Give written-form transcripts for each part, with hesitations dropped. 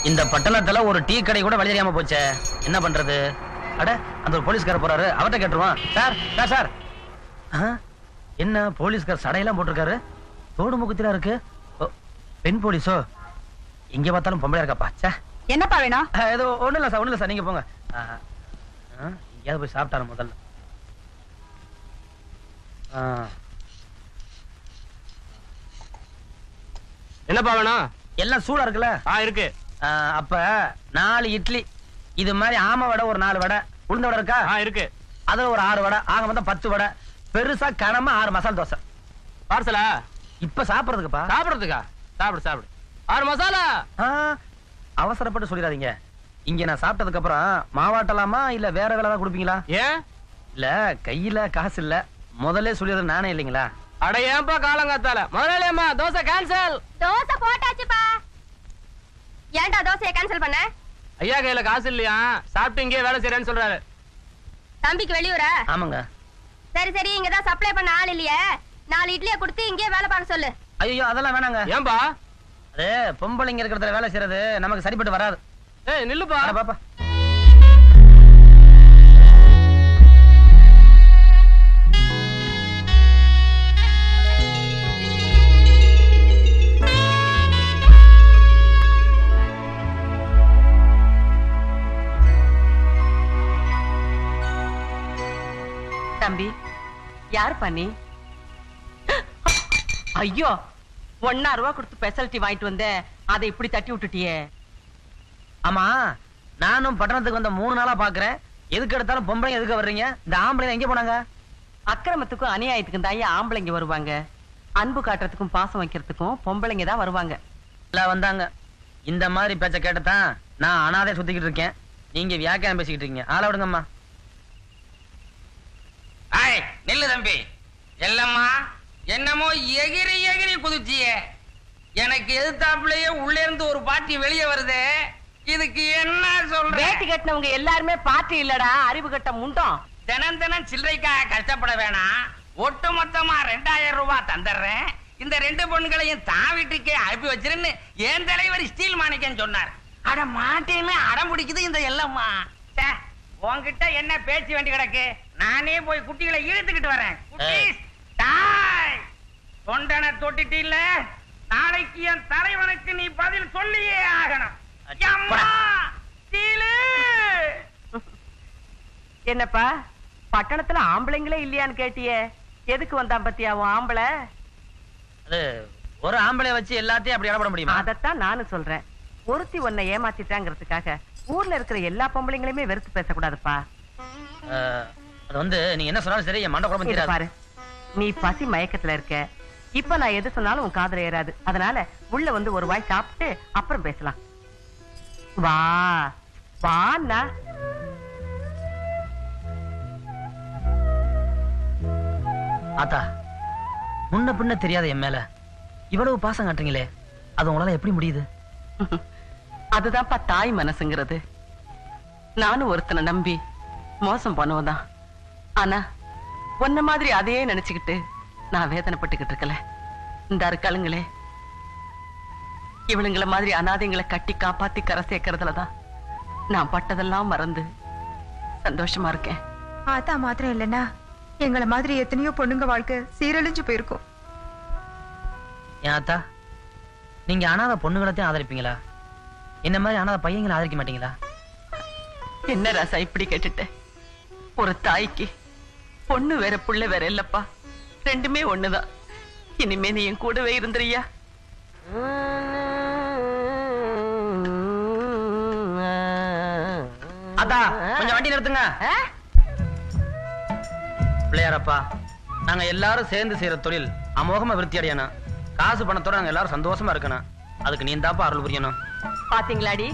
இந்த பட்டணத்துல ஒரு டீ கடை கூட வழி தெரியாம போச்சே, என்ன பண்றது? அட, அந்த ஒரு போலீஸ்கார போறாரு, அவர்கிட்ட கேட்டுருவான். சார் சார் சார், என்ன போலீஸ்கார் சடையெல்லாம் போட்டிருக்காரு, தோடு முகத்தில இருக்கு. பெண் போலீஸோ? இங்க பார்த்தாலும் பொம்பளையா இருக்காப்பா. சே, என்னப்பா வேணும்? ஏதோ ஒண்ணு இல்ல சார், ஒண்ணு இல்ல சார், நீங்க போங்க. எங்கேயாவது போய் சாப்பிட்டாரு முதல்ல. என்னப்பா வேணும்? எல்லாம் சூடா இருக்குல்ல? இருக்கு. அப்ப 4 இட்லி, இது மாதிரி ஆம வடை ஒரு 4 வடை, உளுந்த வடை இருக்கா? இருக்கு. அதுல ஒரு 6 வடை, ஆக மொத்தம் 10 வடை, பெருசா கனமா 6 மசாலா தோசை. பார்சலா? இப்ப சாப்பிடுறதுக்குப்பா. சாப்பிடுறதுக்கா? சாப்பிடு சாப்பிடு. 6 மசாலா. அவசரப்பட்டு சொல்லிடாதீங்க. இங்க நான் சாப்பிட்டதுக்கு அப்புறம் மாவாட்டலாமா இல்ல வேற வேலை தான் கொடுப்பீங்களா? ஏன்? இல்ல கையில காசு இல்ல, முதல்ல சொல்லிடுறது நானே இல்லைங்களா? அட ஏன்பா காலங்காத்தால? முதலாளியம்மா தோசை கேன்சல். தோசை போட்டாச்சுப்பா. ஏன்டா தோசையை கேன்சல் பண்ண? ஐயா கையில காசு இல்லையா, சாப்பிட்டு இங்கே வேலை செய்யறேன்னு சொல்றாரு. தம்பிக்கு வெளியூரா? ஆமாங்க. சரி சரி, இங்கதான் சப்ளை பண்ண ஆள் இல்லையே, 4 இட்லியை கொடுத்து இங்கே வேலை பார்க்க சொல்லு. ஐயோ அதெல்லாம் வேணாங்க. ஏன்பா? அது பொம்பளைங்க இருக்கிறதுல வேலை செய்யறது நமக்கு சரிப்பட்டு வராது. ஏய் நில்லுப்பா. பாப்பா, தம்பி, யார் பண்ணி? ஐயோ, 1.5 ரூபா கொடுத்து ஸ்பெஷாலிட்டி வாங்கிட்டு வந்தேன், அதை இப்படி தட்டி விட்டுட்டியே. ஆமா, நானும் பட்டணத்துக்கு வந்த 3 நாளா பாக்குறேன், எதுக்கு எடுத்தாலும் பொம்பளைங்க எதுக்கு வர்றீங்க? இந்த ஆம்பளைங்க எங்க போனாங்க? அக்கிரமத்துக்கும் அநியாயத்துக்கும் தான் ஆம்பளைங்க வருவாங்க, அன்பு காட்டுறதுக்கும் பாசம் வைக்கிறதுக்கும் பொம்பளைங்க தான் வருவாங்க. எல்லாம் வந்தாங்க. இந்த மாதிரி பேச்ச கேட்டதான் நான் அனாதை சுத்திக்கிட்டு இருக்கேன், நீங்க வியாக்கியானம் பேசிக்கிட்டு இருக்கீங்க. ஆள விடுங்கம்மா. நெல்லு தம்பி, எல்லம்மா என்னமோ எகிரி எகிரி குதிச்சியே, எனக்கு எதிர்த்தாப்புலயே உள்ளே இருந்து ஒரு பாட்டி வெளியே வருது, இதுக்கு என்ன சொல்ற? வேட்டி கட்டினவங்க எல்லாருமே பார்ட்டி இல்லடா, அறிவு கட்ட முண்டம். தினம் தினம் சில்லறைக்காக கஷ்டப்பட வேணாம், ஒட்டு மொத்தமா 2000 ரூபாய் தந்துடுறேன், இந்த 2 பொண்ணுகளையும் தான் வீட்டுக்கே அனுப்பி வச்சிருன்னு என் தலைவர் ஸ்டீல் மாணிக்கன் சொன்னார். அட மாட்டேன்னு அடம் பிடிக்குது இந்த எல்லம்மா. உன்கிட்ட என்ன பேச்சு வேண்டி கிடக்கு, நானே போய் குட்டிகளை இழுத்துக்கிட்டு வரேன். தொண்டனை தொட்டிட்டு இல்ல, நாளைக்கு என் தலைவனுக்கு நீ பதில் சொல்லியே ஆகணும். என்னப்பா பட்டணத்துல ஆம்பளைங்களே இல்லையான்னு கேட்டியே, எதுக்கு வந்தான் பத்தியா உன் ஆம்பளை? அது ஒரு ஆம்பளை வச்சு எல்லாத்தையும் அப்படி இடப்பட முடியுமா? அதத்தான் நானும் சொல்றேன், ஒருத்தி உன்னை ஏமாத்திட்டாங்கிறதுக்காக ஊர்ல இருக்கிற எல்லா பொம்பளைங்களையுமே வெறுத்து பேசக்கூடாதுப்பா. அது வந்து நீங்க என்ன சொன்னாலும் சரி, என் மண்ட குழம்பு தெரியாது. பாரு, நீ பசி மயக்கத்துல இருக்க, இப்ப நான் எது சொன்னாலும் உன் காதுல ஏறாது, அதனால உள்ள வந்து ஒரு வாய் சாப்பிட்டு அப்புறம் பேசலாம். வா வாண்ணா. ஆத்தா, முன்ன பின்ன தெரியாத என் மேல இவ்வளவு பாசம் காட்டுறீங்களே, அது உங்களால எப்படி முடியுது? அதுதான்ப்பா தாய் மனசுங்கிறது. நானும் ஒருத்தனை நம்பி மோசம் பண்ணுவதான், ஆனா உன்ன மாதிரி அதையே நினைச்சுக்கிட்டு நான் வேதனைப்பட்டுக்கிட்டு இருக்கல. இந்த அருக்காளுங்களே, இவளுங்கள மாதிரி அனாதைங்களை கட்டி காப்பாத்தி கரை சேர்க்கறதுலதான் நான் பட்டதெல்லாம் மறந்து சந்தோஷமா இருக்கேன். ஆத்தா மாத்திரம் இல்லைன்னா எங்களை மாதிரி எத்தனையோ பொண்ணுங்க வாழ்க்கை சீரழிஞ்சு போயிருக்கும். ஏன் ஆத்தா, நீங்க அனாதை பொண்ணுங்களத்தையும் ஆதரிப்பீங்களா? என்ன மாதிரி அனாதை பையங்களை ஆதரிக்க மாட்டீங்களா? என்ன ராசா இப்படி கேட்டுட்ட? ஒரு தாய்க்கு பொண்ணு வேற புள்ள வேற இல்லப்பா, ரெண்டுமே ஒண்ணுதான். இனிமே நீ என் கூடவே இருந்துறியா? அத்தா, கொஞ்சம் வண்டி நிறுத்துங்க. பிள்ளையாரப்பா, நாங்க எல்லாரும் சேர்ந்து செய்யற தொழில் அமோகமா விருத்தி அடையணும், காசு பணத்தோட நாங்க எல்லாரும் சந்தோஷமா இருக்கணும், அதுக்கு நீ தாப்பா அருள் புரியணும். பாத்தீங்களாடி,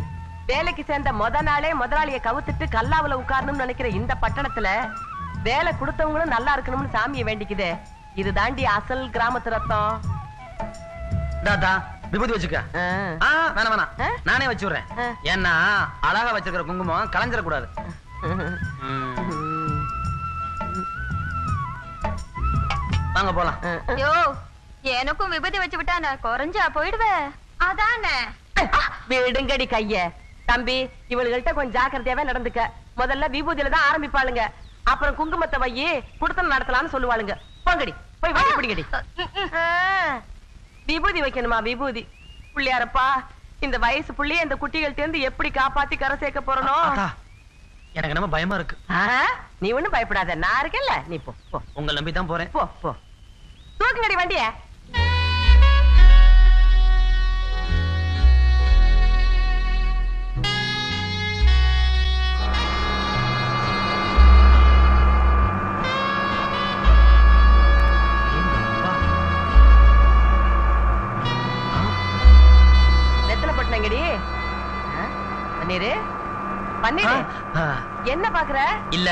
வேலைக்கு சேர்ந்த முத நாளே முதலாளிய கவுத்துட்டு கல்லாவுல உட்காரணும்னு நினைக்கிற இந்த பட்டணத்துல வேலை கொடுத்தவங்களும் நல்லா இருக்கணும்னு சாமியை வேண்டிக்குதே, இது தாண்டி அசல் கிராமத்து ரத்தம். தாத்தா, விபூதி வச்சுக்க. வேணாம் வேணாம், நானே வச்சு விடுறேன். ஏன்னா அழகா வச்சிருக்கிற குங்குமம் கலைஞ்சிட கூடாது. வாங்க போலாம். யோ, எனக்கும் விபதி வச்சு விட்டா நான் குறைஞ்சா போயிடுவேன். அதானே விடுங்கடி கைய. தம்பி, இவளுகள்ட்ட கொஞ்சம் ஜாக்கிரதையாவே நடந்துக்க. முதல்ல விபூதியில தான் ஆரம்பிப்பாளுங்க, அப்புறம் குங்குமத்தை வையி குடுத்தம் நடத்தலாம்னு சொல்லுவாளுங்க. போங்கடி, போய் வாங்கி பிடிங்கடி. விபூதி வைக்கணுமா? விபூதி புள்ளியாரப்பா, இந்த வயசு புள்ளி இந்த குட்டிகள்ட்ட இருந்து எப்படி காப்பாத்தி கரை சேர்க்க போறனோ. எனக்கு நம்ம பயமா இருக்கு. நீ ஒண்ணும் பயப்படாத, நான் இருக்கேன்ல. நீ போ போ. உங்களை நம்பி தான் போறேன். போ போ. தூக்குங்கடி வண்டிய. என்ன பாக்குற? இல்ல,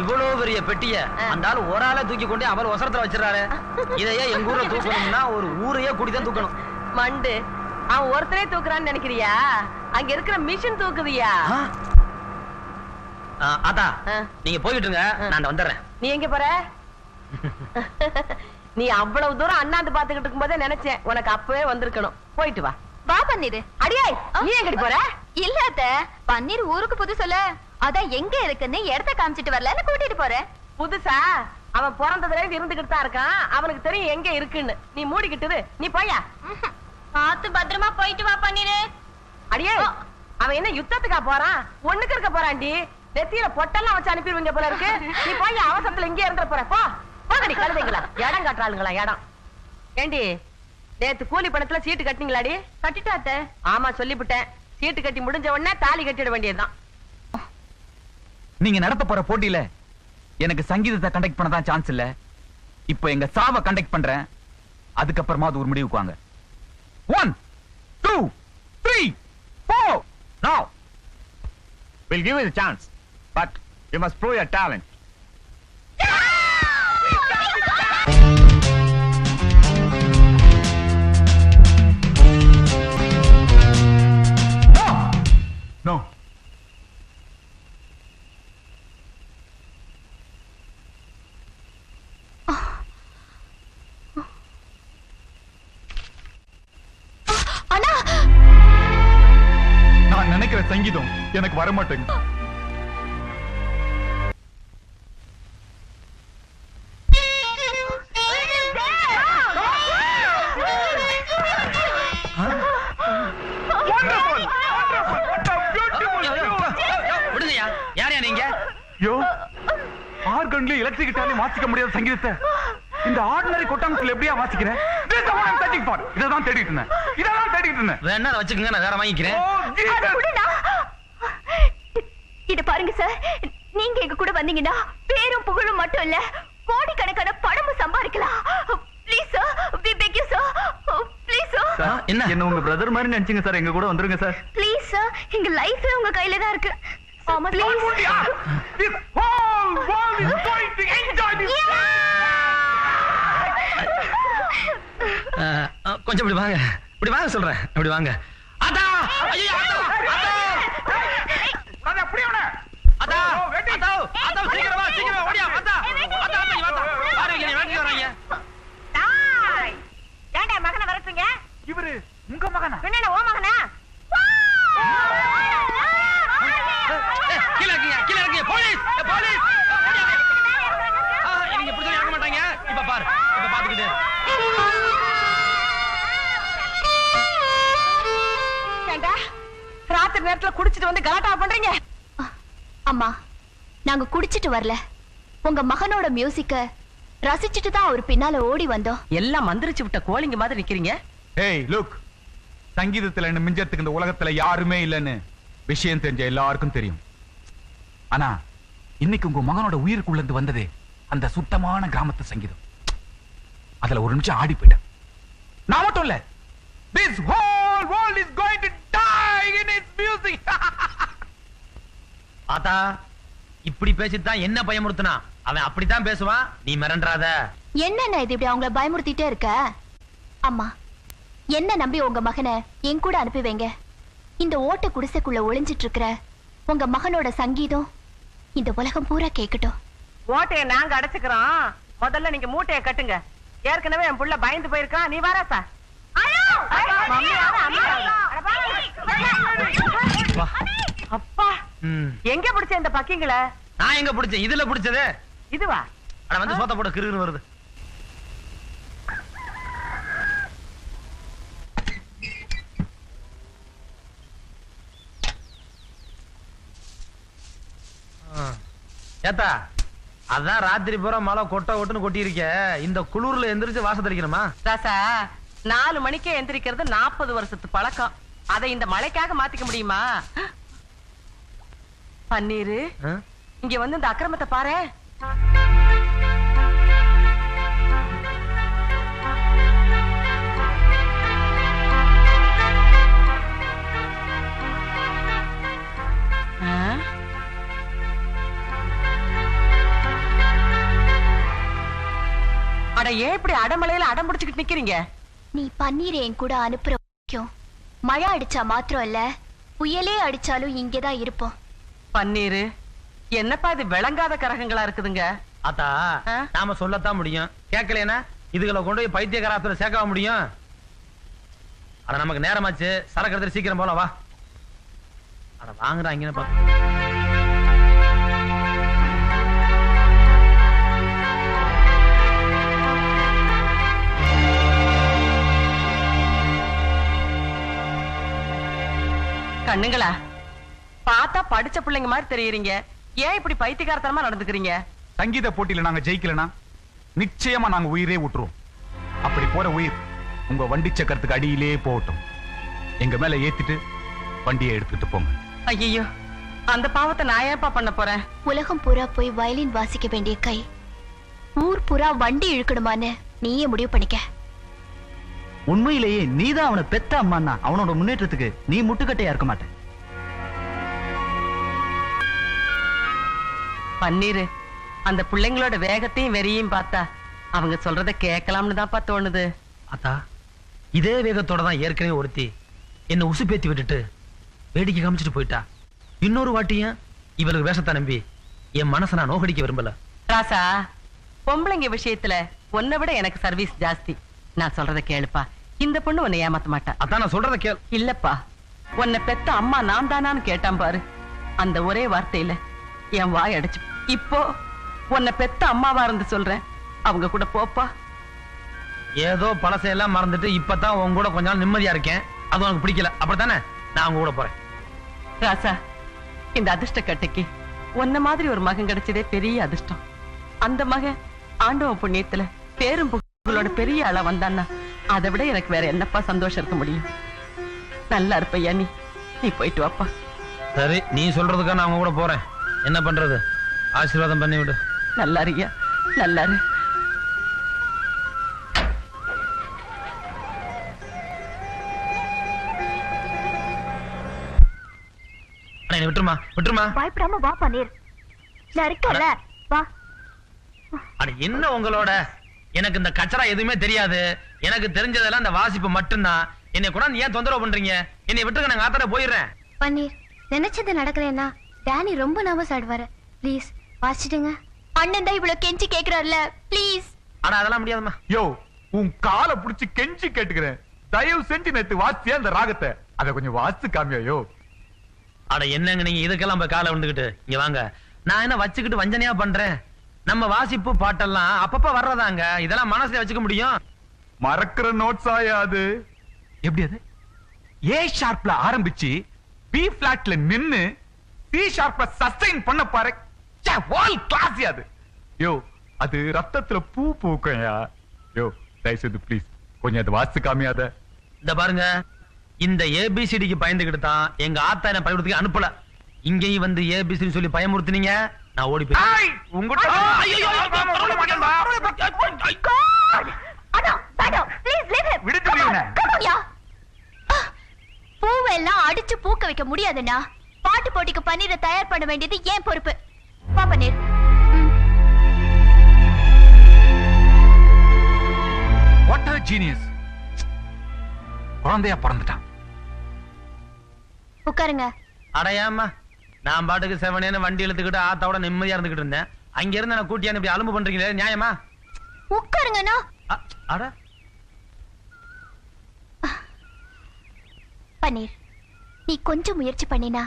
இவ்வளவு பெரிய பெட்டிய அந்த ஆளு ஒரு ஆளை தூக்கி கொண்டு அவர் ஒசரத்துல வச்சிடறாரு. இதையே எங்க ஊர்ல தூக்கணும்னா ஒரு ஊரையே கூட்டிதான் தூக்கணும். மண்டு, அவன் ஒருத்தரே தூக்குறான்னு நினைக்கிறியா? அங்க இருக்கிற மிஷின் தூக்குதியா? அதா, நீங்க போயிட்டு இருங்க, நான் வந்துடுறேன். நீ எங்க போற? நீ அவ்வளவு தூரம் அண்ணாந்து பாத்துக்கிட்டு இருக்கும் போதே நினைச்சேன் உனக்கு அப்பவே வந்திருக்கணும். போயிட்டு வா. வா பன்னீர். அடியே, நீ எங்கடி போற? இல்ல அத்த, பன்னீர் ஊருக்கு புதுசுல, அதான் எங்க இருக்குன்னு இடத்த காமிச்சிட்டு வரலன்னு கூட்டிட்டு போறேன். புதுசா? அவன் பிறந்ததுல இருந்துகிட்டு தான் இருக்கான், அவனுக்கு தெரியும் எங்க இருக்குன்னு. நீ மூடிக்கிட்டு நீ போயா. பார்த்து பத்திரமா போயிட்டு வா பன்னீர். அடியே, அவன் என்ன யுத்தத்துக்கா போறான்? ஒண்ணுக்கு இருக்க போறான்டி. நெத்தியில பொட்டெல்லாம் வச்சு அனுப்பிடுவீங்க போல இருக்கு. நீ போய் அவசரத்துல இங்கே இருந்துட போற. போ போகடி கழுதைங்களா, இடம் காட்டுறாளுங்களா இடம். ஏண்டி, நேத்து கூலி பணத்துல சீட்டு கட்டினீங்களாடி? கட்டிட்டாத்த. ஆமா, சொல்லிவிட்டேன். சீட்டு கட்டி முடிஞ்ச உடனே தாலி கட்டிட வேண்டியதுதான். நீங்க நடத்த போற போட்டியில எனக்கு சங்கீதத்தை கண்டக்ட் பண்ணதான் சான்ஸ் இல்ல. இப்போ எங்க சாவை கண்டக்ட் பண்றேன். அதுக்கப்புறமா அது ஒரு முடிவுக்கு வாங்க. 1 2 3 4. Now we'll give you the chance, but you must prove your talent. No. நான் நினைக்கிற சங்கீதம் எனக்கு வர மாட்டேங்குது. ஆர்கன்ல எலக்ட்ரிக்கிட்டாலே வாசிக்க முடியாத சங்கீதத்தை இந்த ஆர்டினரி கொட்டாங்குள்ள எப்படியா வாசிக்கிறேன்? இததான் தேடிட்டு இருந்தேன். வேணா வச்சுக்கோங்க, நான் வேற வாங்கிக்கிறேன். இத பாருங்க சார், நீங்க எங்க கூட வந்தீங்கன்னா பேரும் புகழும் மட்டும் இல்ல, கோடிக்கணக்கான பணமும் சம்பாதிக்கலாம். Please sir, we beg you sir, please sir. என்ன உங்க பிரதர் மாதிரி நினைச்சீங்க சார், எங்க கூட வந்துருங்க சார். ப்ளீஸ் சார், எங்க லைஃப் உங்க கையில தான் இருக்கு. ஆமா please. This whole world is going to enjoy this. கொஞ்சம் இப்படி வாங்க, இப்படி வாங்க சொல்றேன், இப்படி வாங்க. அதா, ஐயோ அதா, அது அப்படியே வர. அதா, அதா, அதா, சீக்கிரம் வா, சீக்கிரம் ஓடியா. அதா, அதா, அதா, இவதா. பாருங்க, நீ வேண்டிட்டு வராங்க. டாய், ஏன்டா மகனை வரட்டுங்க? இவரு உங்க மகனா? என்னடா ஓ மகனா? கீழ இருக்கீங்க, போலீஸ், போலீஸ். இவங்க இப்படி சொல்லி இறங்க மாட்டாங்க. இப்ப பாரு, இப்ப பாத்துக்கிட்டு. ஏண்டா, ராத்திரி நேரத்துல குடிச்சிட்டு வந்து கலாட்டா பண்றீங்க? அம்மா, நாங்க குடிச்சிட்டு வரல, உங்க மகனோட மியூசிக்க ரசிச்சிட்டு தான் அவர் பின்னால ஓடி வந்தோம். எல்லாம் மந்திரிச்சு விட்ட கோழிங்க மாதிரி நிக்கிறீங்க. ஏய் லுக், சங்கீதத்துல என்ன மிஞ்சறதுக்கு இந்த உலகத்துல யாருமே இல்லைன்னு விஷயம் தெரிஞ்ச எல்லாருக்கும் தெரியும். ஆனா இன்னைக்கு உங்க மகனோட உயிருக்குள்ள இருந்து வந்தது அந்த சுத்தமான கிராமத்து சங்கீதம். அதுல ஒரு நிமிஷம் ஆடி போயிட்டேன். நான் மட்டும் இல்ல, this whole world is going to die in its music. ஆத்தா, இப்படி பேசித்தான் என்ன பயமுறுத்துனா? அவன் அப்படித்தான் பேசுவான், நீ மிரண்டாத. என்னென்ன இது இப்படி அவங்கள பயமுறுத்திட்டே இருக்க? அம்மா, என்ன நம்பி உங்க மகனை என் கூட அனுப்பி வைங்க. இந்த ஓட்ட குடிசைக்குள்ள ஒளிஞ்சிட்டு இருக்கிற உங்க மகனோட சங்கீதம் இந்த உலகம் பூரா கேட்கட்டும். ஓட்டைய நாங்க அடைச்சுக்கிறோம், முதல்ல நீங்க மூட்டைய கட்டுங்க. ஏற்கனவே என் புள்ள பயந்து போயிருக்கான். நீ வாரா சார். அப்பா எங்க பிடிச்ச இந்த பக்கிங்களை? நான் எங்க பிடிச்சேன்? இதுல பிடிச்சது. இதுவா? அட வந்து சோத்த போட கிறுன்னு வருது. ஏத்தா அதான் ராத்திரி பூரா மழை கொட்டுன்னு கொட்டி இருக்க. இந்த குளூர்ல எந்திரிச்சு வாச தெளிக்கணுமா? ராசா 4 மணிக்கே எந்திரிக்கிறது 40 வருஷத்து பழக்கம். அதை இந்த மழைக்காக மாத்திக்க முடியுமா? பன்னீரு இங்க வந்து இந்த அக்கிரமத்தை பாரு. அட ஏன் இப்படி அடமலையில அடம் பிடிச்சுக்கிட்டு நிக்கிறீங்க? நீ பன்னீர் என் கூட அனுப்புற வரைக்கும் மழை அடிச்சா மாத்திரம் இல்ல, புயலே அடிச்சாலும் இங்கதான் இருப்போம். பன்னீரு என்னப்பா இது விளங்காத கரகங்களா இருக்குதுங்க? அத்தா நாம சொல்லத்தான் முடியும், கேட்கலனா இதுகளை கொண்டு போய் பைத்தியகாரத்துல சேர்க்க முடியும். அட நமக்கு நேரமாச்சு, சரக்கு எடுத்து சீக்கிரம் போல வா. அட வாங்குறாங்கன்னு பா. கண்ணுங்களா பார்த்தா படிச்ச பிள்ளைங்க மாதிரி தெரியுறீங்க. ஏன் இப்படி பைத்தியக்காரத்தனமா நடந்துக்கிறீங்க? சங்கீத போட்டியில நாங்க ஜெயிக்கலனா நிச்சயமா நாங்க உயிரே விட்டுருவோம். அப்படி போற உயிர் உங்க வண்டி சக்கரத்துக்கு அடியிலே போகட்டும். எங்க மேல ஏத்திட்டு வண்டியை எடுத்துட்டு போங்க. ஐயோ அந்த பாவத்தை நான் ஏன்பா பண்ண போறேன்? உலகம் பூரா போய் வயலின் வாசிக்க வேண்டிய கை ஊர் பூரா வண்டி இழுக்கணுமான்னு நீயே முடிவு பண்ணிக்க. உண்மையிலேயே நீதான் அவனை பெத்த அம்மான்னா அவனோட முன்னேற்றத்துக்கு நீ முட்டுக்கட்டையா இருக்க மாட்டேன். பன்னீரு அந்த பிள்ளைங்களோட வேகத்தையும் வெறியும் பார்த்தா அவங்க சொல்றத கேட்கலாம்னு தான்ப்பா தோணுது. அத்தா இதே வேகத்தோட தான் ஏற்கனவே ஒருத்தி என்ன உசுப்பேத்தி விட்டுட்டு வேடிக்கை காமிச்சிட்டு போயிட்டா. இன்னொரு வாட்டியும் இவளுக்கு வேஷத்தை நம்பி என் மனசை நான் நோகடிக்க விரும்பல. ராசா பொம்பளைங்க விஷயத்துல உன்னை விட எனக்கு சர்வீஸ் ஜாஸ்தி. நான் சொல்றத கேளுப்பா, இந்த பொண்ணு உன்னை ஏமாத்த மாட்டா. அதான் நான் சொல்றத கேள். இல்லப்பா உன்னை பெத்த அம்மா நான் தானான்னு கேட்டான் பாரு, அந்த ஒரே வார்த்தையில என் வாய் அடைச்சு. இப்போ உன்னை பெத்த அம்மாவா இருந்து சொல்றேன், அவங்க கூட போப்பா. ஏதோ பழசையெல்லாம் மறந்துட்டு இப்பதான் உங்க கூட கொஞ்ச நாள் நிம்மதியா இருக்கேன். அது உனக்கு பிடிக்கல அப்படித்தானே? நான் அவங்க கூட போறேன். ராசா இந்த அதிர்ஷ்ட கட்டைக்கு உன்ன மாதிரி ஒரு மகன் கிடைச்சதே பெரிய அதிர்ஷ்டம். அந்த மகன் ஆண்டவ புண்ணியத்துல பேரும் புகழோட பெரிய ஆளா வந்தான்னா அதை விட எனக்கு வேற என்னப்பா சந்தோஷம் இருக்க முடியும்? நல்லா இருப்பையா நீ போயிட்டு வாப்பா. சரி நீ சொல்றதுக்கா நான் அவங்க கூட போறேன். என்ன பண்றது? ஆசீர்வாதம் பண்ணி விடு. நல்லா இருக்கியா? நல்லா இரு. விட்டுருமா விட்டுருமா. பயப்படாம வா பன்னீர், நான் இருக்கல வா. அட என்ன உங்களோட? எனக்கு இந்த கச்சரா எதுவுமே தெரியாது. எனக்கு தெரிஞ்சதெல்லாம் இந்த வாசிப்பு மட்டும்தான். என்னை கூட ஏன் தொந்தரவு பண்றீங்க? என்னை விட்டுருங்க, நான் ஆத்தர போயிடுறேன். பன்னீர் நினைச்சது நடக்கலன்னா டேனி ரொம்ப நர்வஸ் ஆயிடுவாரு. ப்ளீஸ் வாசிடுங்க. அண்ணன் தான் இவ்வளவு கெஞ்சி கேக்குறாருல, ப்ளீஸ். ஆனா அதெல்லாம் முடியாதுமா. யோ உன் காலை புடிச்சு கெஞ்சி கேட்டுக்கிறேன், தயவு செஞ்சு நேத்து வாசியா அந்த ராகத்தை அதை கொஞ்சம் வாசித்து காமியோ. அட என்னங்க நீங்க இதுக்கெல்லாம் போய் காலை விழுந்துகிட்டு இங்க வாங்க. நான் என்ன வச்சுக்கிட்டு வஞ்சனையா பண்றேன்? நம்ம வாசிப்பு பாட்டெல்லாம் அப்பப்ப வர்றதாங்க. இதெல்லாம் மனசுல வச்சுக்க முடியும்? மறக்கிற நோட்ஸ் ஆயாது. எப்படி அது? ஏ ஷார்ப்ல ஆரம்பிச்சு பி பிளாட்ல நின்னு சி ஷார்ப்ல சஸ்டைன் பண்ண பாரு. வால் கிளாஸ் அது. யோ அது ரத்தத்துல பூ பூக்கையா. யோ தயவு செய்து ப்ளீஸ் கொஞ்சம் அது வாசித்து காமியாத. இந்த பாருங்க, இந்த ஏபிசிடிக்கு பயந்துகிட்டு தான் எங்க ஆத்தா என்ன பள்ளிக்கூடத்துக்கு அனுப்பல. இங்கேயும் வந்து ஏபிசிடி சொல்லி பயமுறுத்துனீங்க, நான் ஓடி போய் பூவெல்லாம் அடிச்சு பூக்க வைக்க முடியாதுன்னா பாட்டு போட்டிக்கு பன்னீரை தயார் பண்ண வேண்டியது ஏன் பொறுப்பு. வா பன்னீர். What a genius. குழந்தையா பிறந்துட்டான். உட்காருங்க. அடையாமா நான் பாட்டுக்கு செவனேன்னு வண்டி இழுத்துக்கிட்டு ஆத்தாவோட நிம்மதியா இருந்துகிட்டு இருந்தேன். அங்க இருந்து நான் கூட்டியான்னு இப்படி அலும்பு பண்றீங்களே, நியாயமா? உட்காருங்கண்ணா. அட பன்னீர், நீ கொஞ்சம் முயற்சி பண்ணினா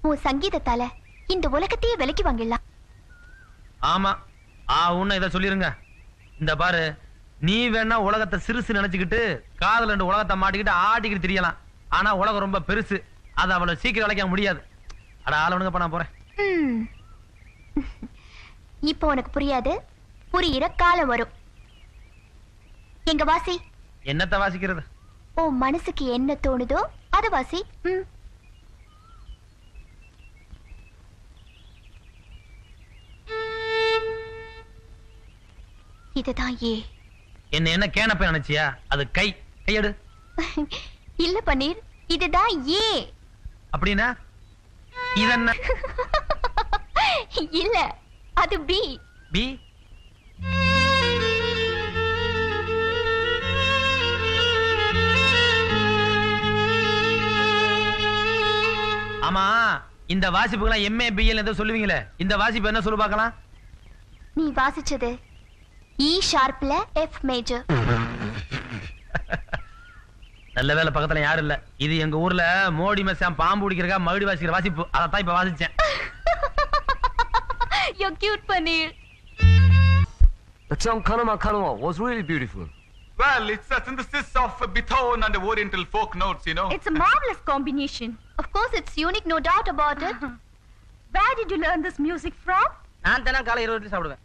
உன் சங்கீதத்தால இந்த உலகத்தையே விலைக்கு வாங்கிடலாம். ஆமா உன்ன இத சொல்லிருங்க. இந்த பாரு, நீ வேணா உலகத்தை சிறுசு நினைச்சுக்கிட்டு காதல் 2 உலகத்தை மாட்டிக்கிட்டு ஆடிக்கிட்டு தெரியலாம். ஆனா உலகம் ரொம்ப பெருசு, அதை அவ்வளவு சீக்கிரம் விளைக்க முடியாது. அட ஆளவனுங்க பண்ண போறேன். இப்போ உனக்கு புரியாது, புரியிற காலம் வரும். எங்க வாசி. என்னத்த வாசிக்கிறது? ஓ மனசுக்கு என்ன தோணுதோ அத வாசி. இதுதான் ஏ. என்ன கேனப்ப நினைச்சியா? அது கை. கையெடு. இல்ல பன்னீர், இதுதான் ஏ. அப்படின்னா இதென்ன? இல்ல, அது பி. பி? ஆமா, இந்த வாசிப்புக்கெல்லாம் எம்ஏ பிஎல் ஏதோ சொல்லுவீங்களே, இந்த வாசிப்பு என்ன சொல்லு பார்க்கலாம்? நீ வாசிச்சது இ ஷார்ப்ல எஃப் மேஜர். நல்ல வேலை பக்கத்துல யாரும் இல்ல. இது எங்க ஊர்ல மோடி மச்சான் பாம்பு பிடிக்கிறக்கா மறுபடி வாசிக்கிற வாசிப்பு. அதான் இப்ப வாசிச்சேன். You're cute, Paneer. The song Kanama Kanama was really beautiful. Well, it's a synthesis of Beethoven and the Oriental folk notes, you know. It's a marvelous combination. Of course, it's unique, no doubt about it. Where did you learn this music from? நான் தான காலை 20 இட்லி சாப்பிடுவேன்.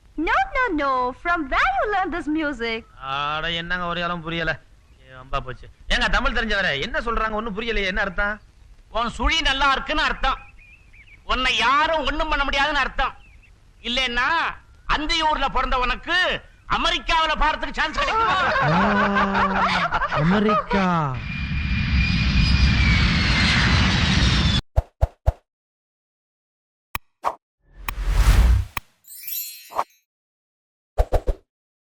No. From where you learned this music? ஆட என்னங்க ஒரு யாரும் புரியல. அம்பா போச்சு. ஏங்க தமிழ் தெரிஞ்சவரே என்ன சொல்றாங்க? ஒண்ணும் புரியலையே. என்ன அர்த்தம்? உன் சுழி நல்லா இருக்குன்னு அர்த்தம். உன்னை யாரும் ஒண்ணும் பண்ண முடியாதுன்னு அர்த்தம். இல்லன்னா அந்தியூர்ல பிறந்த உனக்கு அமெரிக்காவில பாரத்துக்கு சான்ஸ் கிடைக்குமா? அமெரிக்கா